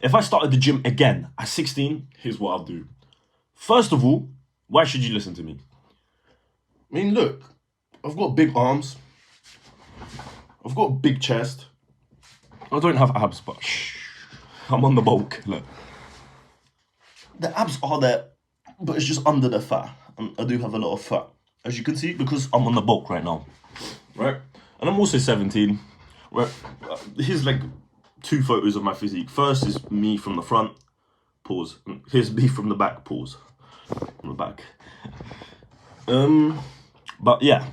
if I started the gym again at 16, here's what I'll do. First of all, why should you listen to me? I mean, look, I've got big arms. I've got a big chest. I don't have abs, but I'm on the bulk. Look. The abs are there, but it's just under the fat. And I do have a lot of fat, as you can see, because I'm on the bulk right now. Right? And I'm also 17. Right? Here's like 2 photos of my physique. First is me from the front. Pause. Here's me from the back. Pause. From the back. But yeah,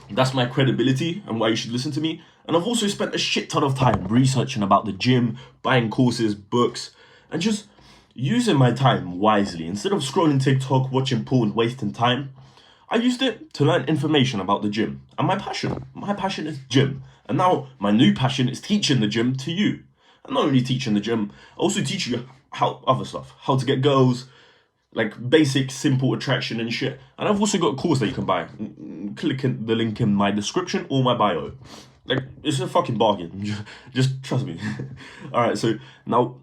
that's my credibility and why you should listen to me. And I've also spent a shit ton of time researching about the gym, buying courses, books, and just using my time wisely. Instead of scrolling TikTok, watching porn, wasting time, I used it to learn information about the gym and my passion. My passion is gym. And now my new passion is teaching the gym to you. And not only teaching the gym, I also teach you how other stuff, how to get girls, like basic, simple attraction and shit. And I've also got a course that you can buy. Click the link in my description or my bio. Like, it's a fucking bargain. Just trust me. All right, so now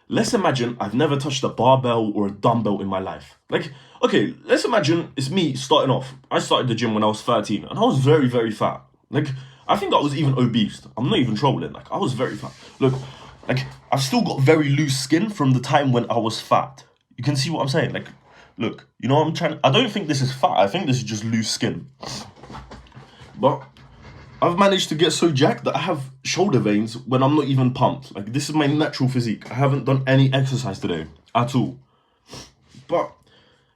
let's imagine I've never touched a barbell or a dumbbell in my life. Like, okay, let's imagine it's me starting off. I started the gym when I was 13 and I was very, very fat. Like, I think I was even obese. I'm not even trolling. Like, I was very fat. Look, like, I've still got very loose skin from the time when I was fat. You can see what I'm saying? Like, look, you know what I'm trying to... I don't think this is fat. I think this is just loose skin. But I've managed to get so jacked that I have shoulder veins when I'm not even pumped. Like, this is my natural physique. I haven't done any exercise today at all. But,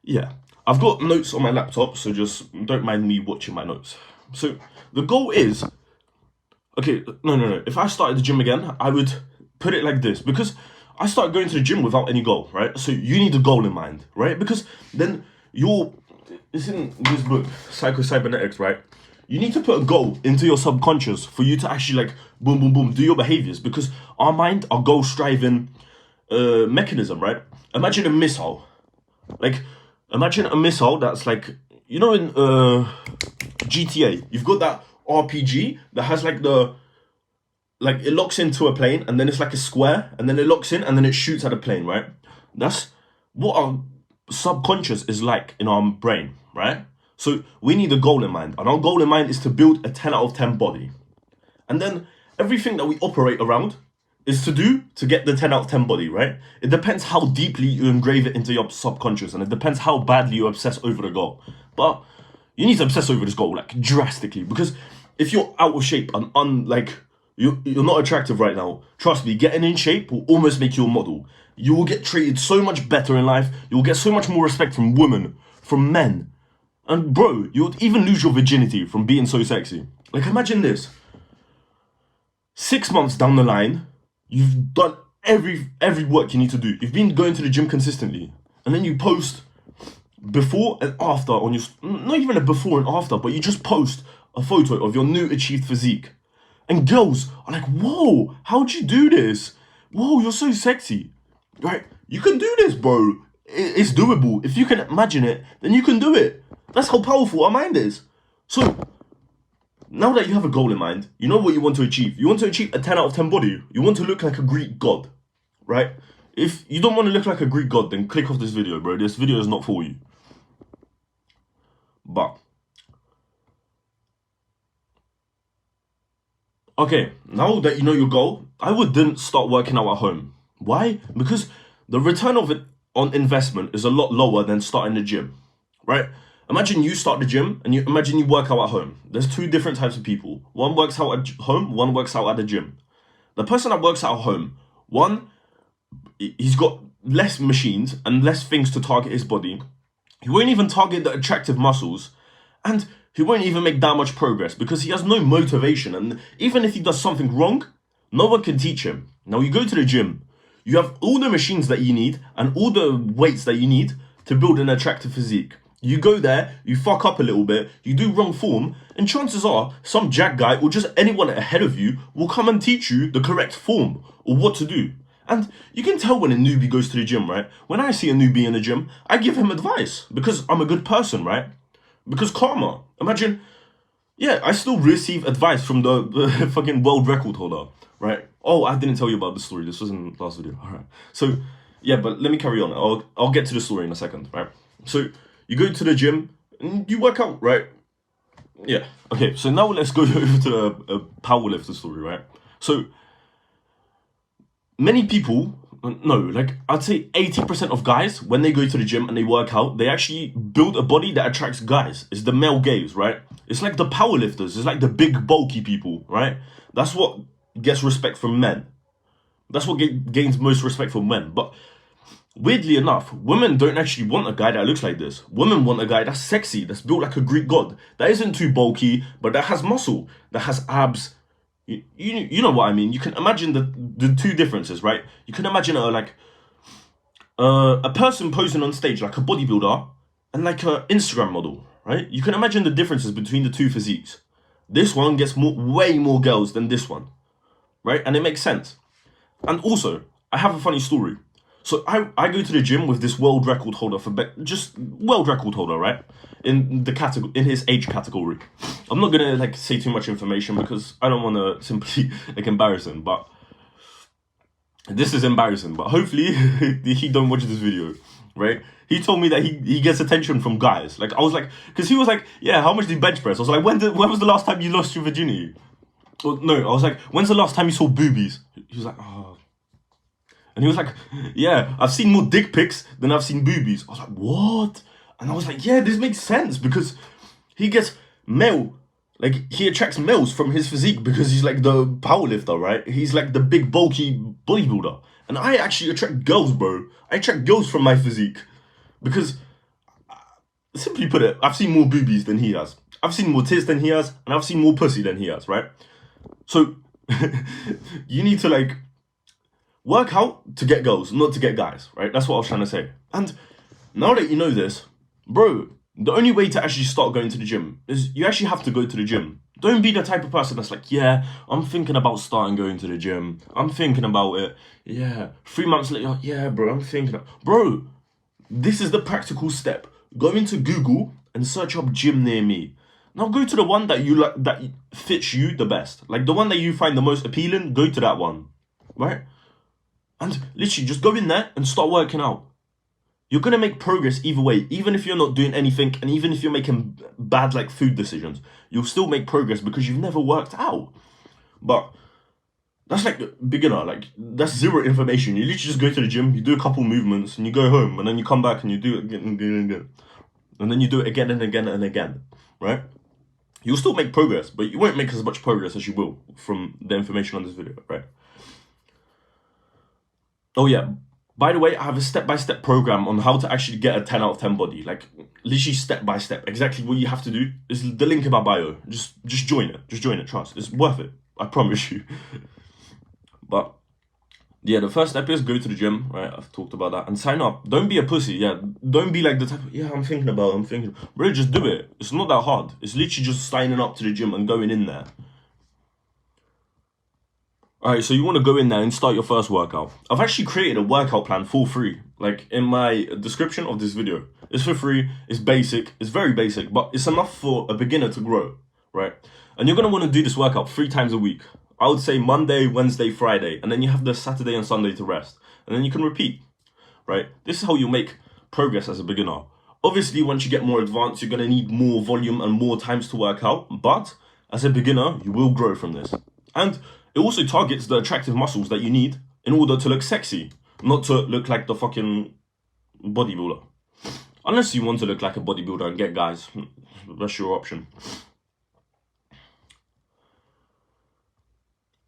yeah. I've got notes on my laptop, so just don't mind me watching my notes. So, the goal is... Okay, no. If I started the gym again, I would put it like this. Because I started going to the gym without any goal, right? So, you need a goal in mind, right? Because then it's in this book, Psycho-Cybernetics, right? You need to put a goal into your subconscious for you to actually like, boom, boom, boom, do your behaviors. Because our mind, our goal-striving mechanism, right? Imagine a missile. Like, imagine a missile that's like, you know in GTA, you've got that RPG that has like it locks into a plane and then it's like a square and then it locks in and then it shoots at a plane, right? That's what our subconscious is like in our brain, right? So we need a goal in mind. And our goal in mind is to build a 10 out of 10 body. And then everything that we operate around is to get the 10 out of 10 body, right? It depends how deeply you engrave it into your subconscious. And it depends how badly you obsess over the goal. But you need to obsess over this goal, like, drastically. Because if you're out of shape and you're not attractive right now, trust me, getting in shape will almost make you a model. You will get treated so much better in life. You will get so much more respect from women, from men. And bro, you'll even lose your virginity from being so sexy. Like, imagine this. 6 months down the line, you've done every work you need to do. You've been going to the gym consistently. And then you post before and after on your... Not even a before and after, but you just post a photo of your new achieved physique. And girls are like, whoa, how'd you do this? Whoa, you're so sexy. Right? You can do this, bro. It's doable. If you can imagine it, then you can do it. That's how powerful our mind is. So, now that you have a goal in mind, you know what you want to achieve. You want to achieve a 10 out of 10 body. You want to look like a Greek god, right? If you don't want to look like a Greek god, then click off this video, bro. This video is not for you. But, okay, now that you know your goal, I would then start working out at home. Why? Because the return of it on investment is a lot lower than starting the gym, right? Imagine you start the gym and imagine you work out at home. There's 2 different types of people. One works out at home, one works out at the gym. The person that works out at home, one, he's got less machines and less things to target his body. He won't even target the attractive muscles. And he won't even make that much progress because he has no motivation. And even if he does something wrong, no one can teach him. Now you go to the gym. You have all the machines that you need and all the weights that you need to build an attractive physique. You go there, you fuck up a little bit, you do wrong form, and chances are some jack guy or just anyone ahead of you will come and teach you the correct form or what to do. And you can tell when a newbie goes to the gym, right? When I see a newbie in the gym, I give him advice because I'm a good person, right? Because karma. Imagine, yeah, I still receive advice from the fucking world record holder. right? Oh, I didn't tell you about the story. This was in the last video. All right. So, yeah, but let me carry on. I'll get to the story in a second, right? So, you go to the gym and you work out, right? Yeah. Okay, so now let's go over to a powerlifter story, right? So, many people, no, like I'd say 80% of guys, when they go to the gym and they work out, they actually build a body that attracts guys. It's the male gaze, right? It's like the powerlifters. It's like the big, bulky people, right? That's what gets respect from men. That's what gains most respect from men. But weirdly enough, women don't actually want a guy that looks like this. Women want a guy that's sexy, that's built like a Greek god, that isn't too bulky, but that has muscle, that has abs. You know what I mean. You can imagine the two differences, right? You can imagine a person posing on stage like a bodybuilder and like an Instagram model, right? You can imagine the differences between the two physiques. This one gets way more girls than this one, right? And it makes sense. And also, I have a funny story. So I go to the gym with this world record holder just world record holder, right? In the category, in his age category. I'm not gonna like say too much information because I don't want to simply like embarrass him. But this is embarrassing. But hopefully he don't watch this video, right? He told me that he gets attention from guys. Like I was like, because he was like, yeah, how much do you bench press? I was like, when was the last time you lost your virginity? Well, no, I was like, when's the last time you saw boobies? He was like, oh. And he was like, yeah, I've seen more dick pics than I've seen boobies. I was like, what? And I was like, yeah, this makes sense because he gets like he attracts males from his physique because he's like the powerlifter, right? He's like the big bulky bodybuilder. And I actually attract girls, bro. I attract girls from my physique because, simply put it, I've seen more boobies than he has. I've seen more tits than he has, and I've seen more pussy than he has, right? So, you need to like work out to get girls, not to get guys, right? That's what I was trying to say. And now that you know this, bro, the only way to actually start going to the gym is you actually have to go to the gym. Don't be the type of person that's like, yeah, I'm thinking about starting going to the gym. I'm thinking about it. Yeah. 3 months later, yeah, bro, I'm thinking. Bro, this is the practical step. Go into Google and search up gym near me. Now go to the one that you like, that fits you the best. Like the one that you find the most appealing, go to that one, right? And literally just go in there and start working out. You're going to make progress either way, even if you're not doing anything and even if you're making bad like food decisions, you'll still make progress because you've never worked out. But that's like beginner, like that's zero information. You literally just go to the gym, you do a couple movements and you go home and then you come back and you do it again and again and again. And then you do it again and again and again, right? You'll still make progress, but you won't make as much progress as you will from the information on this video, right? Oh yeah, by the way, I have a step-by-step program on how to actually get a 10 out of 10 body. Like, literally step-by-step. Exactly what you have to do is the link in my bio. Just join it. Just join it, trust. It's worth it. I promise you. But, yeah, the first step is go to the gym, right? I've talked about that. And sign up. Don't be a pussy, yeah. Don't be like the type of, yeah, I'm thinking. Bro, just do it. It's not that hard. It's literally just signing up to the gym and going in there. Alright, so you want to go in there and start your first workout. I've actually created a workout plan for free, like in my description of this video. It's for free, it's basic, it's very basic, but it's enough for a beginner to grow, right? And you're going to want to do this workout 3 times a week. I would say Monday, Wednesday, Friday, and then you have the Saturday and Sunday to rest. And then you can repeat, right? This is how you make progress as a beginner. Obviously, once you get more advanced, you're going to need more volume and more times to work out, but as a beginner, you will grow from this. And it also targets the attractive muscles that you need in order to look sexy, not to look like the fucking bodybuilder. Unless you want to look like a bodybuilder and get guys, that's your option.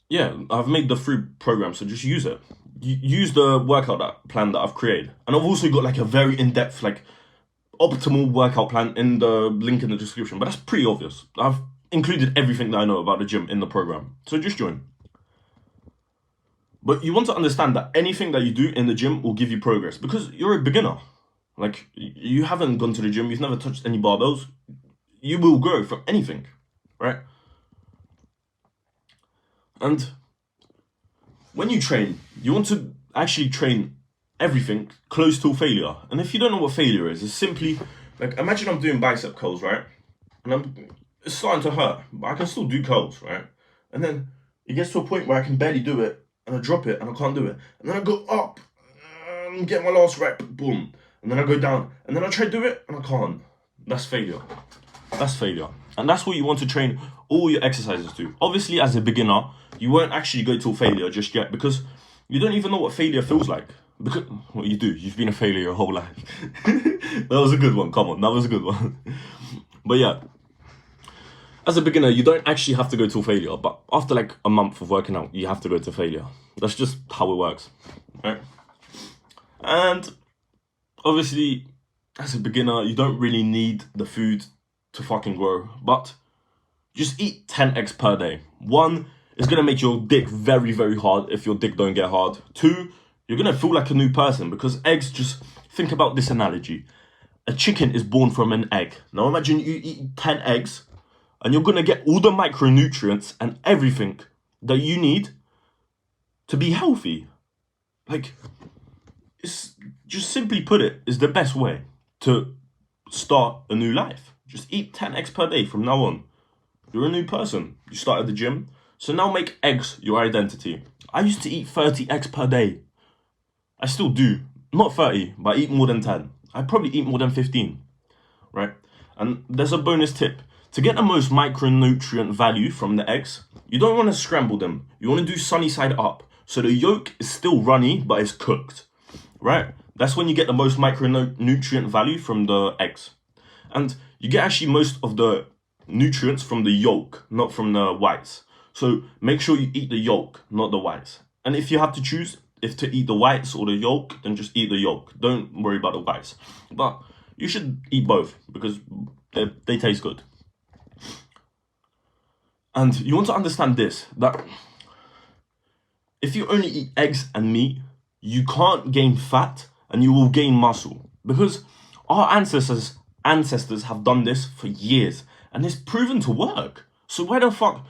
Yeah, I've made the free program, so just use it. Use the workout plan that I've created. And I've also got like a very in-depth, like optimal workout plan in the link in the description, but that's pretty obvious. I've included everything that I know about the gym in the program, so just join. But you want to understand that anything that you do in the gym will give you progress because you're a beginner. Like, you haven't gone to the gym, you've never touched any barbells. You will grow from anything, right? And when you train, you want to actually train everything close to failure. And if you don't know what failure is, it's simply, like, imagine I'm doing bicep curls, right? And it's starting to hurt, but I can still do curls, right? And then it gets to a point where I can barely do it, and I drop it, and I can't do it. And then I go up, get my last rep, boom. And then I go down, and then I try to do it, and I can't. That's failure. That's failure. And that's what you want to train all your exercises to. Obviously, as a beginner, you won't actually go to failure just yet, because you don't even know what failure feels like. Because, well, you do. You've been a failure your whole life. That was a good one. Come on, that was a good one. But yeah, as a beginner, you don't actually have to go to failure. But after like a month of working out, you have to go to failure. That's just how it works, right? And obviously, as a beginner, you don't really need the food to fucking grow. But just eat 10 eggs per day. 1, it's going to make your dick very, very hard if your dick don't get hard. 2, you're going to feel like a new person, because eggs, just think about this analogy. A chicken is born from an egg. Now imagine you eat 10 eggs and you're going to get all the micronutrients and everything that you need to be healthy. Like, it's just simply put it, is the best way to start a new life. Just eat 10 eggs per day from now on. You're a new person. You start at the gym. So now make eggs your identity. I used to eat 30 eggs per day. I still do. Not 30, but I eat more than 10. I probably eat more than 15, right? And there's a bonus tip. To get the most micronutrient value from the eggs, you don't want to scramble them. You want to do sunny side up. So the yolk is still runny, but it's cooked, right? That's when you get the most micronutrient value from the eggs. And you get actually most of the nutrients from the yolk, not from the whites. So make sure you eat the yolk, not the whites. And if you have to choose if to eat the whites or the yolk, then just eat the yolk. Don't worry about the whites. But you should eat both, because they taste good. And you want to understand this, that if you only eat eggs and meat, you can't gain fat and you will gain muscle. Because our ancestors have done this for years and it's proven to work. So why the fuck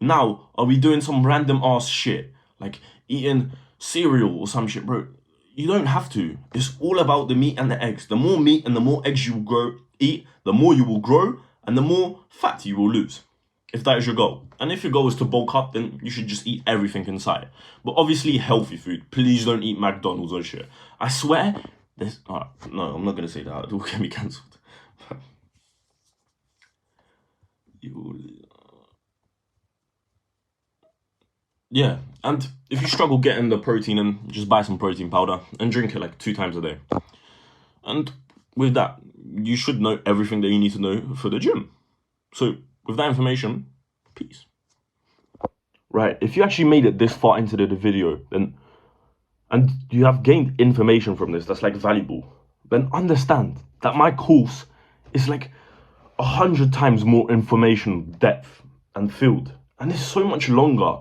now are we doing some random ass shit, like eating cereal or some shit, bro? You don't have to. It's all about the meat and the eggs. The more meat and the more eggs you will eat, the more you will grow and the more fat you will lose, if that is your goal. And if your goal is to bulk up, then you should just eat everything inside. But obviously healthy food. Please don't eat McDonald's or shit. I swear, there's... no, I'm not going to say that. It will get me cancelled. Yeah, and if you struggle getting the protein, then just buy some protein powder and drink it like 2 times a day. And with that, you should know everything that you need to know for the gym. So with that information, peace. Right, if you actually made it this far into the video, then, and you have gained information from this that's like valuable, then understand that my course is like 100 times more information depth and filled, and it's so much longer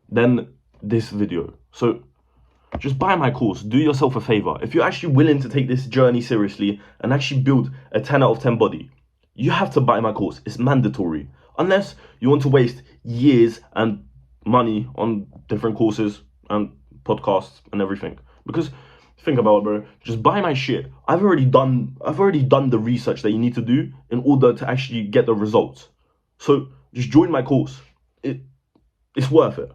than this video. So just buy my course. Do yourself a favor. If you're actually willing to take this journey seriously and actually build a 10 out of 10 body, you have to buy my course. It's mandatory. Unless you want to waste years and money on different courses and podcasts and everything. Because think about it, bro. Just buy my shit. I've already done the research that you need to do in order to actually get the results. So just join my course. It's worth it.